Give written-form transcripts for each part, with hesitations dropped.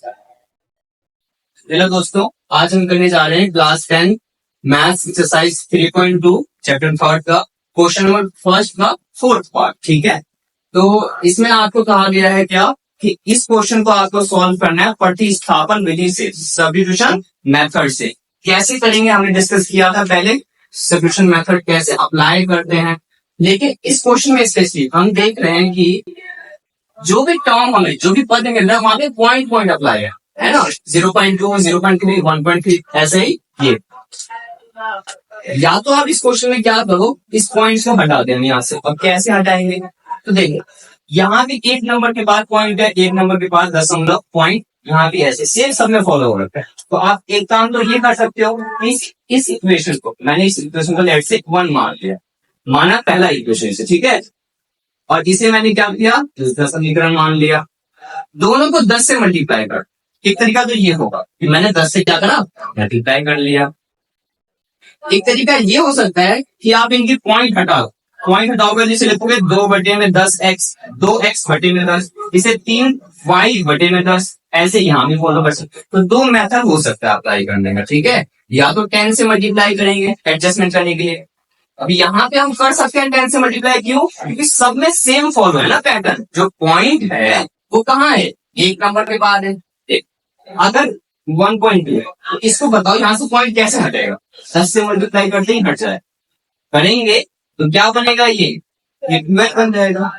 Hello दोस्तों, आज हम करने जा रहे हैं क्लास 10 मैथ्स एक्सरसाइज 3.2 चैप्टर 3 का क्वेश्चन नंबर फर्स्ट का फोर्थ पार्ट। ठीक है, तो इसमें आपको कहा गया है क्या कि इस क्वेश्चन को आपको सॉल्व करना है प्रतिस्थापन विधि से, सब्स्टिट्यूशन मेथड से। कैसे करेंगे हमने डिस्कस किया था पहले, सब्स्टिट्यूशन मेथड कैसे अप्लाई करते हैं। लेकिन इस क्वेश्चन में स्पेसिफिक हम देख रहे हैं कि जो भी टर्म हमें, जो भी पद मिल रहा है वहां पे पॉइंट पॉइंट अप्लाई है ना, 0.2, 0.3, 1.3, ऐसे ही ये। या तो आप इस क्वेश्चन में क्या करो, इस पॉइंट को हटा दें यहाँ से। अब कैसे हटाएंगे, तो देखिए यहाँ भी एक नंबर के बाद पॉइंट है, एक नंबर के बाद दशमलव पॉइंट, यहाँ भी ऐसे सेम सब में फॉलो हो रखा है। तो आप एक काम तो ये कर सकते हो, इस इक्वेशन को मैंने इस इक्वेशन को लेट से 1 मान लिया, माना पहला इक्वेशन से, ठीक है। और इसे मैंने क्या किया, 10 समीकरण मान लिया। दोनों को 10 से मल्टीप्लाई कर, एक तरीका तो ये होगा कि मैंने 10 से क्या करा, मल्टीप्लाई कर लिया। एक तरीका ये हो सकता है कि आप इनकी पॉइंट हटाओ, पॉइंट हटाओगे जिसे लिखोगे 2/10x, 2x/10, इसे 3y/10, ऐसे यहाँ भी फॉलो कर सकते। तो दो मेथड हो सकता है अप्लाई करने का, ठीक है। या तो 10 से मल्टीप्लाई करेंगे एडजस्टमेंट करने के लिए। अभी यहाँ पे हम कर सकते हैं 10 से मल्टीप्लाई, क्यों, क्योंकि सब में सेम फॉलो है ना पैटर्न। जो पॉइंट है वो कहाँ है, एक नंबर के बाद है। अगर 1.2 है तो इसको बताओ यहाँ से पॉइंट कैसे हटेगा, 10 से मल्टीप्लाई करते ही हट जाए। करेंगे तो क्या बनेगा, ये 12 बन जाएगा।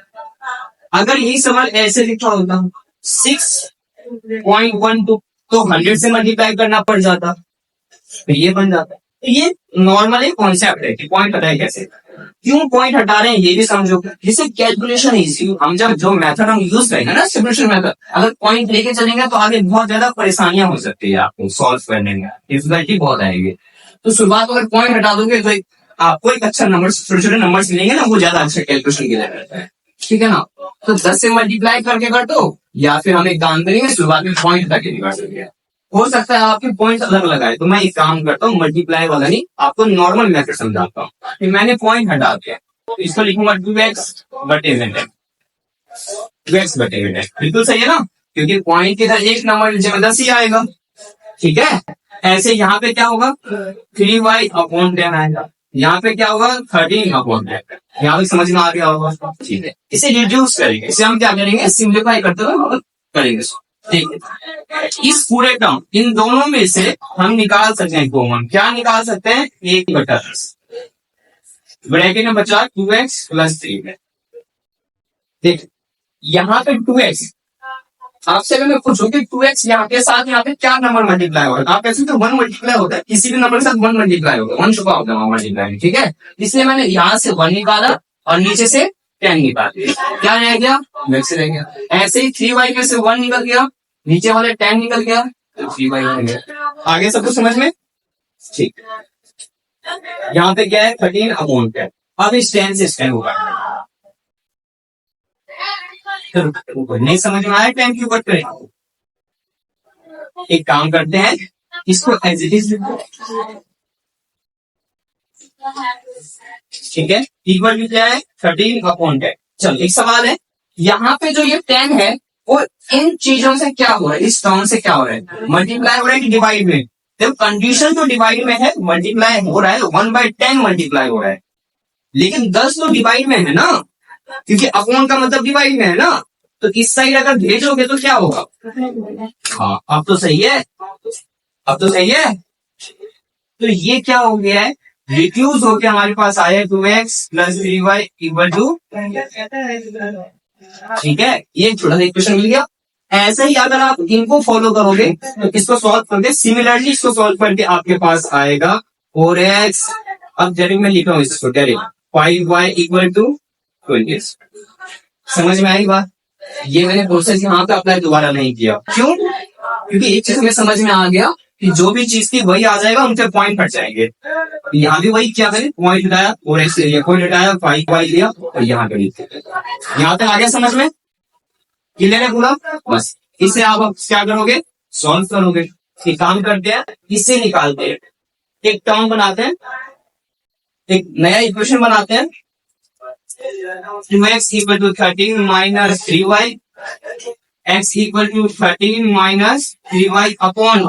अगर यही सवाल ऐसे लिखा होता 6.12 तो 100 से मल्टीप्लाई करना पड़ जाता, तो ये बन जाता। तो ये नॉर्मली कॉन्सेप्ट है कि पॉइंट हटाए कैसे, क्यों पॉइंट हटा रहे हैं ये भी समझो। जिससे कैलकुलेशन इजी, हम जब जो मेथड हम यूज करेंगे ना सब्स्टिट्यूशन मेथड, अगर पॉइंट लेके चलेंगे तो आगे बहुत ज्यादा परेशानियां हो सकती है आपको सॉल्व करने में, डिफिकल्टी बहुत आएगी। तो शुरुआत अगर पॉइंट हटा दोगे तो आपको एक अच्छा नंबर, छोटे छोटे नंबर मिलेंगे ना, वो ज्यादा अच्छा कैलकुलेशन के लिए रहता है, ठीक है ना। तो 10 से मल्टीप्लाई करके कर दो, या फिर हम एक काम करेंगे शुरुआत में पॉइंट हटा के कर सकते हैं। हो सकता है आपके पॉइंट अलग अलग आए, तो मैं एक काम करता हूँ मल्टीप्लाई वाला नहीं, आपको नॉर्मल मेथड समझाता हूँ। मैंने पॉइंट हटा दिया तो इसको लिखूंगा 2x/10, 2x/10, बिल्कुल सही है ना, क्योंकि पॉइंट के साथ एक नंबर नीचे में 10 ही आएगा, ठीक है। ऐसे यहाँ पे क्या होगा, 3y/10 आएगा, यहाँ पे क्या होगा 13/10, यहाँ पे समझ में आ गया होगा, ठीक है। इसे रिड्यूस करेंगे, इसे हम क्या करेंगे, सिंप्लीफाई करते हुए करेंगे, ठीक है। इस पूरे टर्म, इन दोनों में से हम निकाल सकते हैं कॉमन, क्या निकाल सकते हैं, 1/10, ब्रैकेट में बचा 2x+3। देख यहाँ पे 2x, आपसे अगर मैं पूछूं कि 2x यहाँ के साथ यहाँ पे क्या नंबर मल्टीप्लाई होगा, आप ऐसे तो 1 मल्टीप्लाई होता है, किसी भी नंबर के साथ 1 मल्टीप्लाई होगा, 1 चुका होगा मल्टीप्लाई, ठीक है। इसलिए मैंने यहाँ से 1 निकाला और नीचे से 10 निकाल दिया, क्या रह गया, x रह गया। ऐसे ही 3y में से 1 निकल गया, नीचे वाले 10 निकल गया, तो 3y रह गया। आगे सब कुछ समझ में, ठीक। यहाँ पे क्या है 13/10, अब इस 10 से 10 होगा, नहीं समझ में आया 10 क्यों कट करें। एक काम करते हैं, इसको एज इट इज, ठीक है, इक्वल टू क्या है 13/10। चलो एक सवाल है, यहाँ पे जो ये 10 है वो इन चीजों से क्या हो रहा है, इस टर्म से क्या हो रहा है, मल्टीप्लाई हो रहा है कि डिवाइड में। जब कंडीशन तो डिवाइड में है, मल्टीप्लाई हो रहा है, 1/10 मल्टीप्लाई हो रहा है, लेकिन 10 तो डिवाइड में है ना, क्योंकि अपॉन का मतलब डिवाइड में है ना। तो इस साइड अगर भेजोगे तो क्या होगा, हाँ अब तो सही है, अब तो सही है। तो ये क्या हो गया है, रिड्यूस होके हमारे पास आया 2x+3y = ठीक है। ये छोटा सा इक्वेशन मिल गया। ऐसे ही अगर आप इनको फॉलो करोगे तो इसको सॉल्व करके, सिमिलरली इसको सॉल्व करके आपके पास आएगा 4x, अब जरिए में लिखा हूँ इसको डायरेक्ट, 5y = 20। समझ में आई बात, ये मैंने प्रोसेस यहाँ पे अप्लाई दोबारा नहीं किया, क्यों, क्योंकि एक चीज में समझ में आ गया कि जो भी चीज थी वही आ जाएगा, उनके पॉइंट हट जाएंगे। यहाँ भी वही क्या करें, पॉइंट हटाया, 4x लिया, पॉइंट हटाया, 5y लिया और यहाँ पे यहाँ तक आ गया समझ में, क्लियर है पूरा। बस इसे आप क्या करोगे, सॉल्व करोगे। एक काम करते हैं, इससे निकालते हैं, एक टर्म बनाते हैं, एक नया इक्वेशन बनाते हैं, 2x = 13 - 3y x equal to 13 minus 3y upon,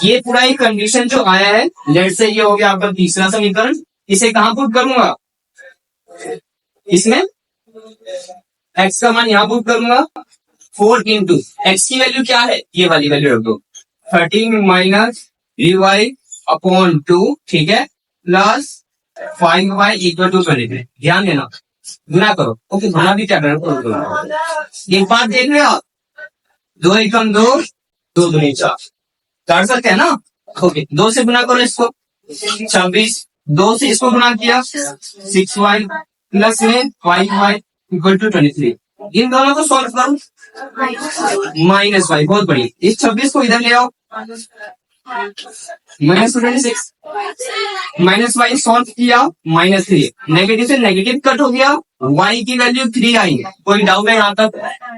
ये पूरा एक कंडीशन जो आया है, लेट से ये हो गया आपका तीसरा समीकरण। इसे कहां पुट करूंगा, इसमें x का मान यहां पुट करूंगा, 4 इंटू एक्स की वैल्यू क्या है, ये वाली वैल्यू रख दो, 13 माइनस 3y अपॉन 2, ठीक है, प्लस 5y इक्वल टू 23। ध्यान देना, गुना करो, ओके, गुना भी क्या करो, एक बात देख रहे हो आप, 2 एकम 2, 2 दूनी 4, कर सकते हैं ना, ओके, 2 से गुना करो इसको, 26, 2 से इसको गुना किया 6y प्लस में 5y इक्वल टू 23। इन दोनों को सॉल्व करो, माइनस वाई, बहुत बढ़िया, इस 26 को इधर ले आओ, माइनस 26, माइनस वाई सॉल्व किया, -3, नेगेटिव से नेगेटिव कट हो गया, y की वैल्यू 3 आई। कोई डाउट है यहाँ तक,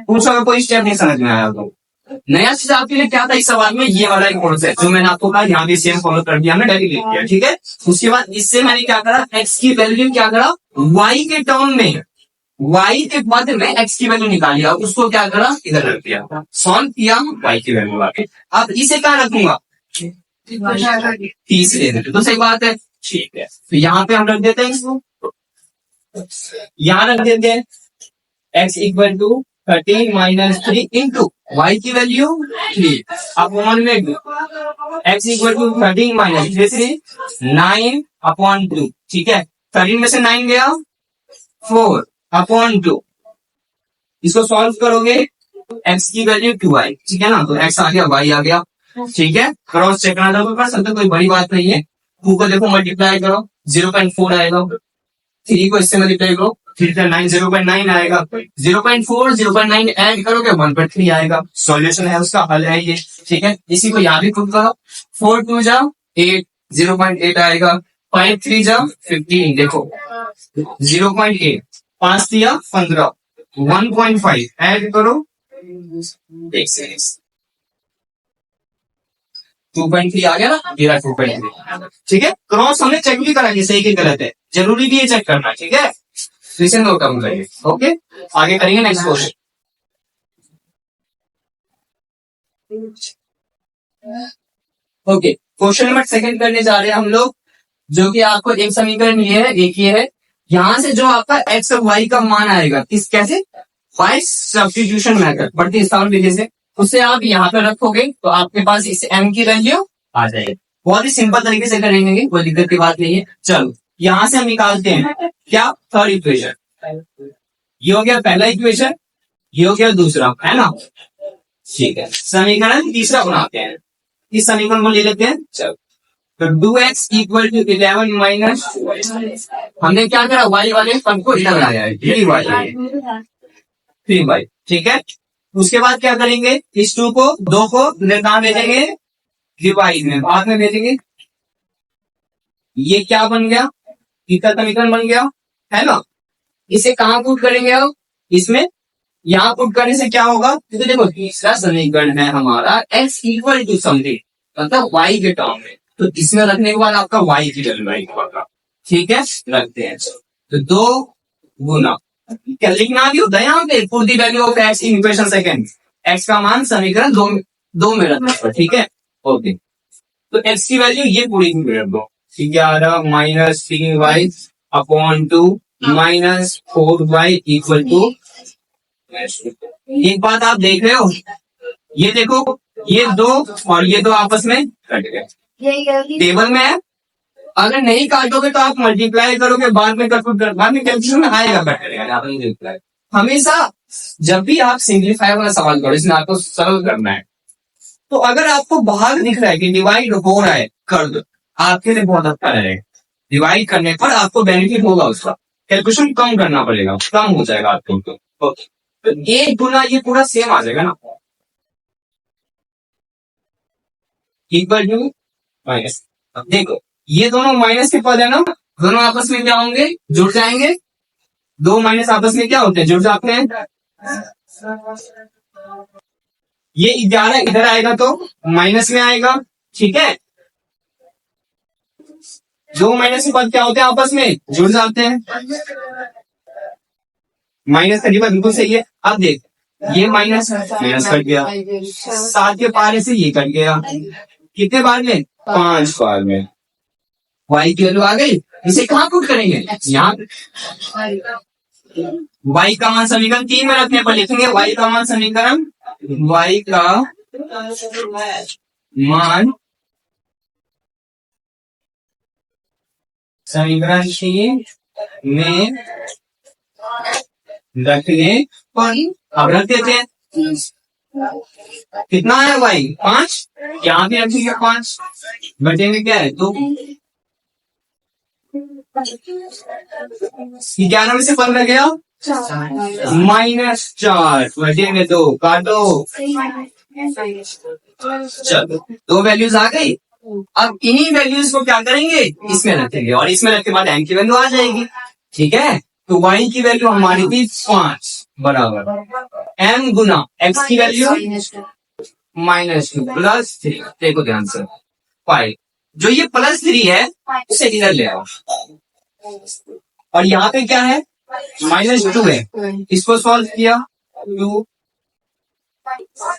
पूछो, अगर कोई स्टेप नहीं समझ में आया तो। नया चीज आपके लिए क्या था इस सवाल में, ये वाला एक कॉन्सेप्ट जो मैंने आपको कहा, यहाँ भी सेम फॉलो कर दिया, हमने डायरेक्ट लिख दिया, ठीक है। उसके बाद इससे मैंने क्या करा, x की वैल्यू क्या करा, y के टर्म में, y के बाद में x की वैल्यू निकालिया, उसको क्या करा, इधर रख दिया, सॉल्व किया, y की वैल्यू आके, अब इसे क्या रखूंगा, तीसरे तो सही बात है, ठीक है, तो यहाँ पे हम रख देते हैं इसको, यहाँ रख देते हैं x equal to 13 minus 3 into y की वैल्यू 3, अब वन में x equal to 13 minus 3 9 upon 2, ठीक है, 13 में से 9 गया 4 अपॉन 2, इसको सॉल्व करोगे x की वैल्यू 2 आई, ठीक है ना, तो x आ गया, y आ गया, ठीक है, क्रॉस चेक करना था, कर सकते, कोई बड़ी बात नहीं है। 2 को देखो मल्टीप्लाई करो, 0.4 आएगा, 3 को इससे मल्टीप्लाई करो, 3 से 9 0.9 आएगा, 0.4 0.9 ऐड करोगे 1.3 आएगा, सॉल्यूशन है उसका, हल है ये, ठीक है। इसी को यहाँ भी पुट करो, 4 2 जा 8, 0.8 आएगा, 5 3 जा 15, देखो 0.8, 5 दिया 15, 1.5 ऐड करो, 2.3 आ गया ना, मेरा 2.3, ठीक है। क्रॉस हमने चेक भी करा, सही की गलत है, जरूरी भी है चेक करना, ठीक है, इसे नोट डाउन करिए, ओके, आगे करेंगे next question. Okay, question number 2 करने जा रहे हैं हम लोग, जो कि आपको एक समीकरण ये है, एक ये है, यहां से जो आपका x और y का मान आएगा, किस कैसे, बाय सब्स्टिट्यूशन मेथड, प्रतिस्थापन विधि से, उसे आप यहाँ पे रखोगे तो आपके पास इस m की वैल्यू आ जाएगी। बहुत ही सिंपल तरीके से करेंगे, कोई दिक्कत की बात नहीं है। चलो यहां से हम निकालते हैं क्या, थर्ड इक्वेशन, ये हो गया पहला इक्वेशन, ये हो गया दूसरा, है ना, ठीक है। समीकरण तीसरा बनाते हैं, इस समीकरण को ले लेते हैं, चलो, तो 2x इक्वल टू 11 माइनस, हमने क्या करा, y वाले पद को इधर लाया है, 3y, ठीक है। उसके बाद क्या करेंगे, इस 2 को 2 को कहां भेजेंगे, डिवाइड में, बाद में भेजेंगे, ये क्या बन गया, तीसरा समीकरण बन गया, है ना। इसे कहां पुट करेंगे अब, इसमें, यहाँ पुट करने से क्या होगा, तो देखो तीसरा समीकरण है हमारा x इक्वल टू समथिंग, मतलब y के टर्म में, तो इसमें रखने के बाद आपका y की वैल्यू होगा, ठीक है, रखते हैं, तो 2 गुना, क्या लिखना भी होता है यहाँ पे, put the value of x in equation second, x का मान समीकरण 2 में रखना, ठीक है, ओके, तो x की वैल्यू ये पूरी रख दो, 11 minus 3y upon 2 minus 4y equal to, एक बात आप देख रहे हो, ये देखो, ये 2 और ये 2 आपस में कट गए, टेबल में है, अगर नहीं काटोगे तो आप मल्टीप्लाई करोगे, बाद में बाद में कैलकुलेशन में आएगा, बैठेगा। हमेशा जब भी आप सिंप्लीफाई वाला सवाल करो, इसमें आपको सरल करना है, तो अगर आपको बाहर दिख रहा है कि डिवाइड हो रहा है, कर दो, आपके लिए बहुत अच्छा रहेगा, डिवाइड करने पर आपको बेनिफिट होगा, उसका कैलकुलेशन कम करना पड़ेगा, कम हो जाएगा आपको, तो 1 गुना ये पूरा सेम आ जाएगा ना, इक्वल टू माइनस, अब देखो ये दोनों माइनस के पद है ना, दोनों आपस में क्या होंगे, जुड़ जाएंगे, 2 माइनस आपस में क्या होते हैं, जुड़ जाते हैं, ये 11 इधर आएगा तो माइनस में आएगा, ठीक है, 2 माइनस के पद क्या होते हैं, आपस में जुड़ जाते हैं, -35 बिल्कुल सही है। अब देख, ये माइनस माइनस कट गया, 7 के पारे से ये कट गया, कितने बार में? 5 बार में। y की वैल्यू आ गई। इसे कहाँ पुट करेंगे? यहाँ y का मान समीकरण 3 में रखने पर लिखेंगे y का मान समीकरण, y का मान समीकरण 3 में रखने पर, अब रख देते हैं। कितना है y? 5, यहाँ भी रखेंगे 5, बचेंगे क्या है? 2। 11 में से 15 गया, -4 बचेंगे 2, काटो। चलो, 2 वैल्यूज आ गई। अब इन्हीं वैल्यूज को क्या करेंगे? इसमें रखेंगे, और इसमें रखने के बाद m की वैल्यू आ जाएगी। ठीक है, तो y की वैल्यू हमारी थी 5 बराबर m गुना x की वैल्यू -2 प्लस 3। देखो ध्यान से, 5, जो ये +3 है उसे इधर ले आओ, और यहाँ पे क्या है? -2 है। इसको सॉल्व किया, 2,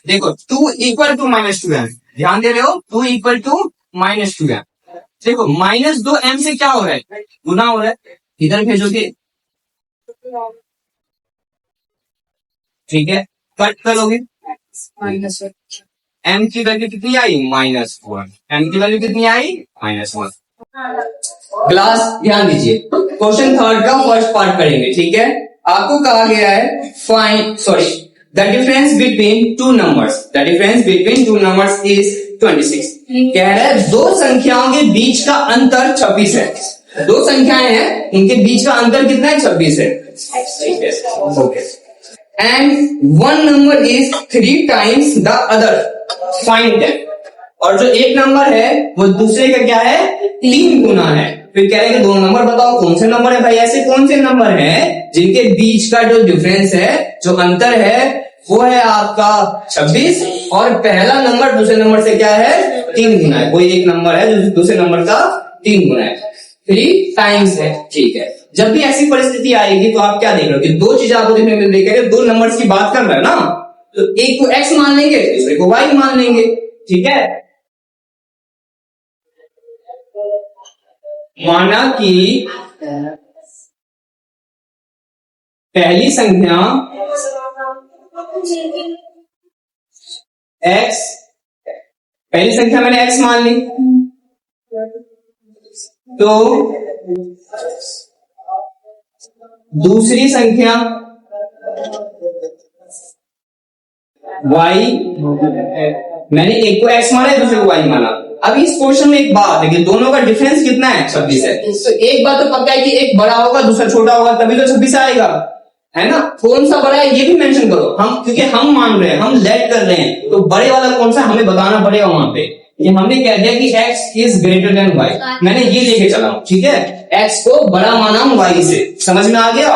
देखो 2 इक्वल टू -2 है, ध्यान दे रहे हो? 2 इक्वल टू -2 है। देखो -2 m से क्या हो रहा है? गुना हो रहा है, इधर भेजोगे। ठीक है, कट करोगे, m की वैल्यू कितनी आई? -1। m की वैल्यू कितनी आई? -1। क्लास ध्यान दीजिए, क्वेश्चन 3 का फर्स्ट पार्ट करेंगे। ठीक है, आपको कहा गया है find, sorry, the difference between two numbers, the difference between two numbers is 26। कह रहा है दो संख्याओं के बीच का अंतर 26 है। दो संख्याएं हैं, उनके बीच का अंतर कितना है? 26 है। Okay, and one number is 3 times the other, find that. और जो एक नंबर है वो दूसरे का क्या है? 3 गुना है। फिर कह रहे हैं कि दो नंबर बताओ कौन से नंबर है? भाई ऐसे कौन से नंबर हैं जिनके बीच का जो डिफरेंस है, जो अंतर है, वो है आपका 26, और पहला नंबर दूसरे नंबर से क्या है? 3 गुना है। कोई एक नंबर है जो दूसरे नंबर का 3 गुना है, 3 टाइम्स है। ठीक है, जब भी ऐसी परिस्थिति आएगी तो आप क्या देख रहे हो कि दो चीजें आपको देखने में देख रहे हैं, दो नंबर्स की बात कर रहे हैं ना, तो एक को x मान लेंगे, दूसरे को y मान लेंगे। ठीक है, माना कि पहली संख्या x, पहली संख्या मैंने x मान ली, तो दूसरी संख्या y, मैंने एक को x माना, दूसरे को y माना। अब इस क्वेश्चन में एक बात है कि दोनों का डिफरेंस कितना है? 26 है। तो एक बात तो पक्का है कि एक बड़ा होगा दूसरा छोटा होगा, तभी तो 26 आएगा, है ना? कौन सा बड़ा है ये भी मेंशन करो हम, क्योंकि हम मान रहे हैं, हम लेट कर रहे हैं, तो बड़े वाला कौन सा हमें बताना पड़ेगा वहां पे। ये हमने कह दिया कि x is greater than y, मैंने ये लेके चला हूं। ठीक है, x को बड़ा माना हूं y से, समझ में आ गया?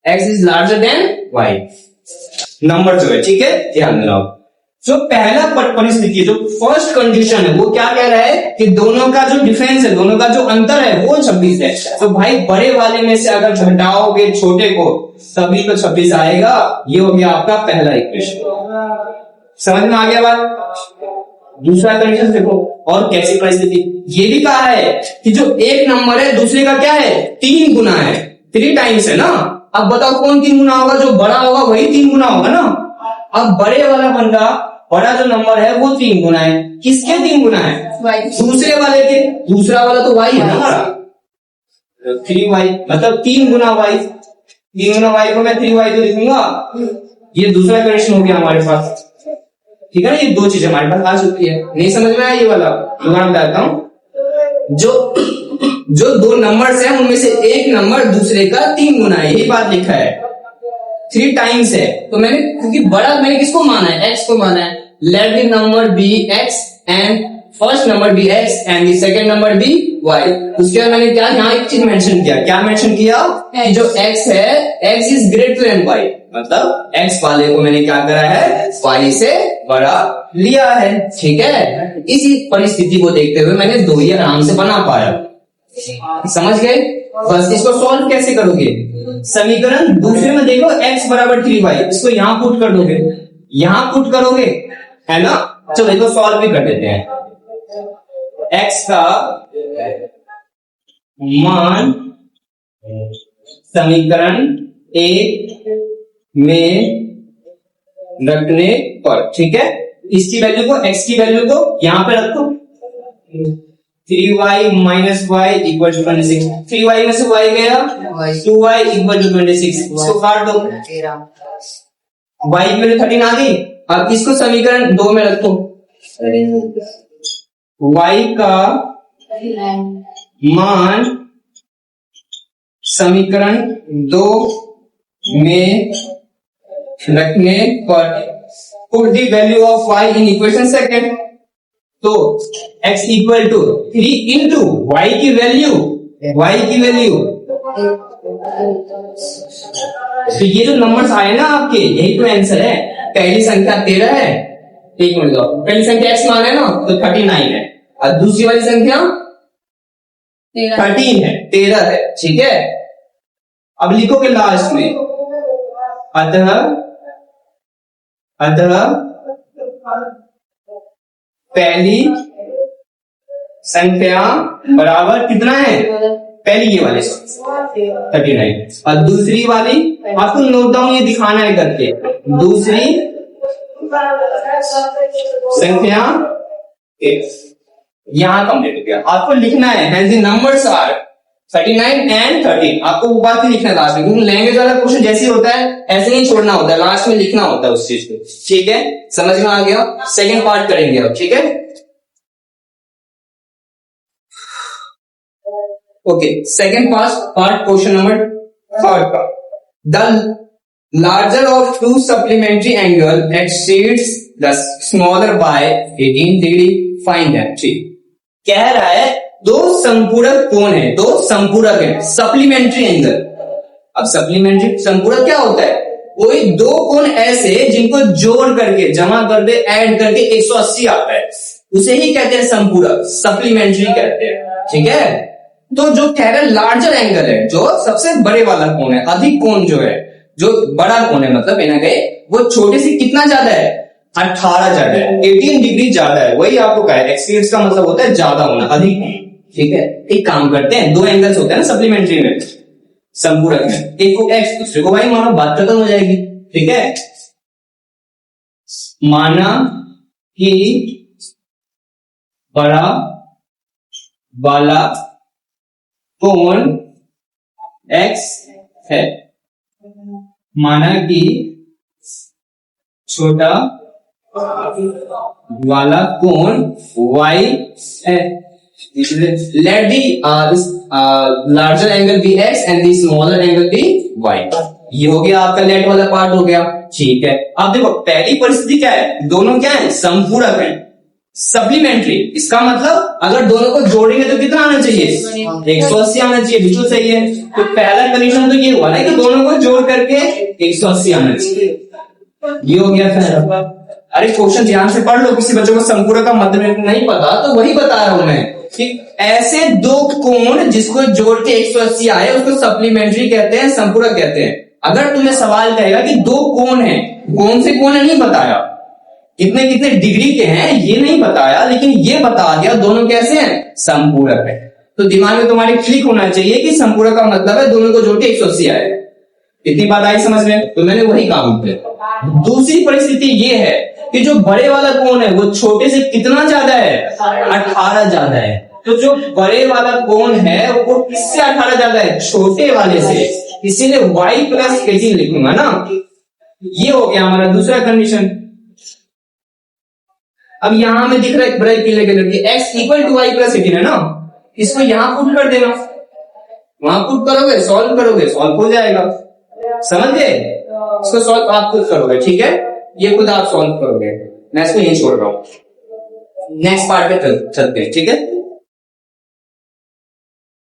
x is larger than y, number जो है। ठीक है, ध्यान देना। जो पहला परिस्थिति, जो फर्स्ट कंडीशन है, वो क्या कह रहा है कि दोनों का जो डिफरेंस है, दोनों का जो अंतर है वो 26 है। तो भाई बड़े वाले में से अगर घटाओगे छोटे को तभी तो 26 आएगा। ये हो गया आपका पहला इक्वेशन। समझ में आ गया बात? दूसरा कंडीशन देखो, और कैसी परिस्थिति, ये भी कहा है कि जो एक नंबर है दूसरे का क्या है? 3 गुना है, 3 टाइम्स है ना। अब बताओ कौन 3 गुना होगा? जो बड़ा होगा वही 3 गुना होगा ना। अब बड़े वाला बंदा, बड़ा जो नंबर है वो 3 गुना है, किसके 3 गुना है? दूसरे वाले के। दूसरा वाला तो y है ना हमारा, 3y, मतलब 3 गुना y। 3 गुना y को मैं 3y तो लिखूंगा। ये दूसरा कंडीशन हो गया हमारे पास। ठीक है ना, ये दो चीजें हमारे पास आ चुकी है। नहीं समझ में आया ये वाला? दोबारा बताता हूं, जो दो नंबर्स हैं उनमें से एक नंबर दूसरे का 3 गुना है, यही बात लिखा है। 3 टाइम्स है, तो मैंने, क्योंकि बड़ा मैंने किसको माना है? x को माना है। Let the number be x and first number be x and the second number be y। उसके बाद मैंने क्या यहाँ एक चीज मेंशन किया, क्या मेंशन किया? जो x है, x is greater than y, मतलब x वाले को मैंने क्या करा है? y से बड़ा लिया है। ठीक है, इसी परिस्थिति को देखते हुए मैंने दो ही आराम से बना पाया। समझ गए? बस इसको सॉल्व कैसे करोगे? समीकरण दूसरे में देखो x बराबर 3y, इसको यहां पुट कर दोगे, यहां पुट करोगे, है ना। चलो इसको सॉल्व भी कर देते हैं। x का मान समीकरण एक में रखने पर, ठीक है, इसकी वैल्यू को, x की वैल्यू को यहां पे रखो, 3y minus Y equal to 26, 3y में से y गया, 2y इक्वल टू 26, इसको काट दो, y की वैल्यू 13 आ गई। अब इसको समीकरण 2 में रखो, y का मान समीकरण 2 में रखने पर put the value of y in equation second, तो x equal to 3 into y की वैल्यू, तो ये जो नंबर्स आए ना आपके, यही तो आंसर है। पहली संख्या 13 है, एक मिनट दो, पहली संख्या x मान है ना, तो 39 है, और दूसरी वाली संख्या 13 है, 13 है, ठीक है। अब लिखोगे लास्ट में, अतः पहली संख्या बराबर कितना है, पहली ये वाले 39, और दूसरी वाली आपको नोट डाउन ये दिखाना है करके, दूसरी संख्या यहां कंप्लीट हो गया। आपको लिखना है नंबर्स आर 39 एंड 13, आपको वो बात ही लिखना है लास्ट में, क्योंकि लैंग्वेज वाला क्वेश्चन जैसे होता है ऐसे नहीं छोड़ना होता है, लास्ट में लिखना होता है उस चीज को, ठीक है। समझ में आ गया। सेकंड पार्ट करेंगे अब, ठीक है। Okay, second part question number 3 का, the larger of to supplementary angle exceeds the smaller by 18 degree, find that. ठीक, कह रहा है दो संपूरक कोण है, दो संपूरक है, सप्लीमेंट्री एंगल। अब सप्लीमेंट्री संपूरक क्या होता है, कोई दो कोण ऐसे जिनको जोड़ करके, जमा कर दे, ऐड करके 180 आता है, उसे ही कहते हैं संपूरक, सप्लीमेंट्री कहते हैं, ठीक है। तो जो कह रहे हैं लार्जर एंगल है, जो सबसे बड़े वाला कोण है, अधिक कोण जो है, जो बड़ा कोण है, मतलब बिना गए वो छोटे से कितना ज्यादा है, 18 ज्यादा है, 18 डिग्री ज्यादा है, वही आपको कहा है। एक्सीड्स का मतलब होता है ज्यादा होना, अधिक, ठीक है। एक काम करते हैं, दो एंगल्स होते हैं ना सप्लीमेंट्री में, संपूरक में, एक को एक्स दूसरे को वाई मानो, बात खत्म हो जाएगी, ठीक है। माना कि बड़ा वाला कोण x है, माना कि छोटा वाला कोण y है। Let the larger angle be x and the smaller angle be y. ये हो गया आपका लेट वाला पार्ट हो गया, ठीक है। अब देखो पहली परिस्थिति क्या है, दोनों क्या है, संपूरक है, सप्लीमेंट्री। इसका मतलब अगर दोनों को जोड़ेंगे तो कितना आना चाहिए, 180 आना चाहिए, बिल्कुल सही है। तो पहला कंडीशन तो ये हुआ ना कि दोनों को जोड़ करके 180 आना चाहिए, ये हो गया पहला। अरे क्वेश्चन ध्यान से पढ़ लो, किसी बच्चों को संपूरक का मतलब नहीं पता तो वही बता रहा हूं मैं कि ऐसे दो कोण जिसको जोड़ के 180 आए उसको सप्लीमेंट्री कहते हैं, संपूरक कहते हैं। अगर तुम्हें सवाल कहेगा कि दो कोण है, कौन से कोण है नहीं बताया, कितने कितने डिग्री के हैं ये नहीं बताया, लेकिन ये बता दिया दोनों कैसे हैं, संपूरक है। तो दिमाग में तुम्हारे क्लिक होना चाहिए कि संपूरक का मतलब है दोनों को जोड़ के 180 आए। इतनी बात आई समझ में, तो मैंने वही काम किया। दूसरी परिस्थिति ये है कि जो बड़े वाला कोण है वो छोटे से कितना ज्यादा है, 18 ज्यादा है। तो जो बड़े वाला कोण है वो किससे 18 ज्यादा है, छोटे वाले से, इसीलिए y प्लस 18 लिखूंगा ना। ये हो गया हमारा दूसरा कंडीशन। अब यहां में दिख रहा है ब्रेक की x equal to y plus 18 है ना, इसको यहां पुट कर देना, वहां पुट करोगे, सॉल्व करोगे, सॉल्व हो जाएगा, समझ गए। इसको सॉल्व आप खुद करोगे, ठीक है, ये खुद आप सॉल्व करोगे, मैं इसको यही छोड़ रहा हूं। नेक्स्ट पार्ट पे चलते हैं, ठीक है।